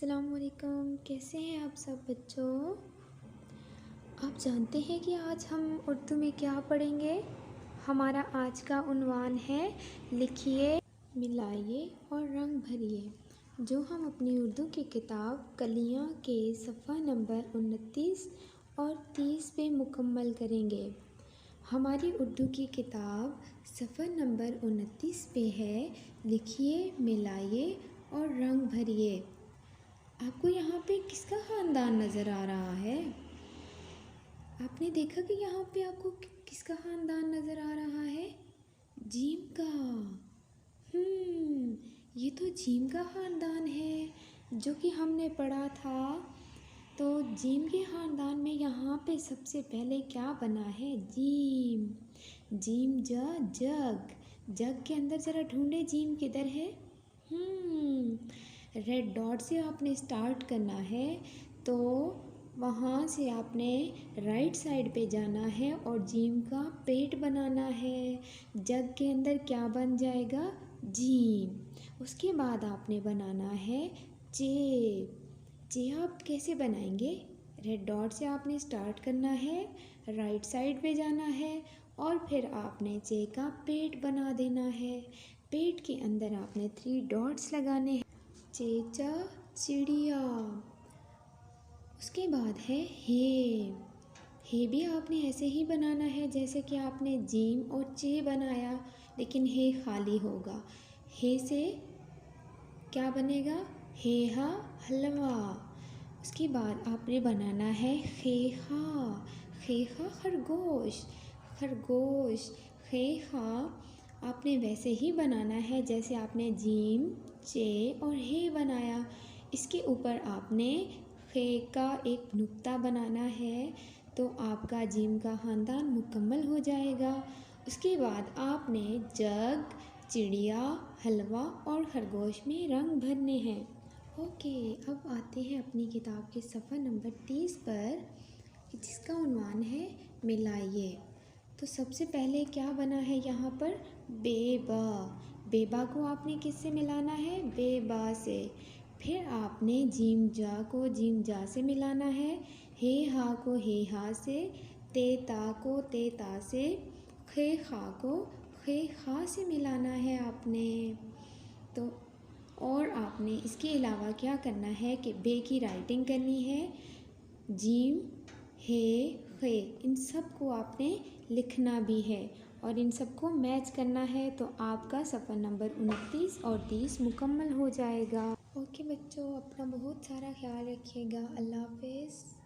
अस्सलामुअलैकुम, कैसे हैं आप सब बच्चों। आप जानते हैं कि आज हम उर्दू में क्या पढ़ेंगे। हमारा आज का उन्वान है लिखिए, मिलाइए और रंग भरिए, जो हम अपनी उर्दू की किताब कलियाँ के सफ़ा नंबर 29 और 30 पे मुकम्मल करेंगे। हमारी उर्दू की किताब सफ़ा नंबर 29 पे है लिखिए, मिलाइए और रंग भरिए। आपको यहाँ पे किसका ख़ानदान नज़र आ रहा है। आपने देखा कि यहाँ पे आपको किसका ख़ानदान नज़र आ रहा है। जीम का। ये तो जीम का ख़ानदान है जो कि हमने पढ़ा था। तो जीम के ख़ानदान में यहाँ पे सबसे पहले क्या बना है। जीम। जीम जग। जग के अंदर ज़रा ढूंढे जीम किधर है। रेड डॉट से आपने स्टार्ट करना है, तो वहाँ से आपने राइट साइड पे जाना है और जीम का पेट बनाना है। जग के अंदर क्या बन जाएगा, जीम। उसके बाद आपने बनाना है चे। चे आप कैसे बनाएंगे, रेड डॉट से आपने स्टार्ट करना है, राइट साइड पे जाना है और फिर आपने चे का पेट बना देना है। पेट के अंदर आपने 3 डॉट्स लगाने हैं। चेचा चिड़िया। उसके बाद है हे। हे भी आपने ऐसे ही बनाना है जैसे कि आपने जीम और चे बनाया, लेकिन हे खाली होगा। हे से क्या बनेगा, हेहा हलवा। उसके बाद आपने बनाना है खेखा। खेखा खरगोश। खरगोश। खेखा आपने वैसे ही बनाना है जैसे आपने जीम, चे और हे बनाया। इसके ऊपर आपने खे का एक नुक्ता बनाना है, तो आपका जीम का ख़ानदान मुकम्मल हो जाएगा। उसके बाद आपने जग, चिड़िया, हलवा और खरगोश में रंग भरने हैं। ओके, अब आते हैं अपनी किताब के सफ़ा नंबर 30 पर, जिसका उन्वान है मिलाइए। तो सबसे पहले क्या बना है यहाँ पर, बेबा। बेबा को आपने किससे मिलाना है, बेबा से। फिर आपने जीम जा को जीम जा से मिलाना है, हे हा को हे हा से, ते ता को ते ता से, खे खा को खे खा से मिलाना है आपने। तो और आपने इसके अलावा क्या करना है कि बे की राइटिंग करनी है। जीम, हे, खे, इन सब को आपने लिखना भी है और इन सबको मैच करना है, तो आपका सफ़ा नंबर 29 और 30 मुकम्मल हो जाएगा। ओके बच्चों, अपना बहुत सारा ख्याल रखिएगा। अल्लाह हाफ़िज़।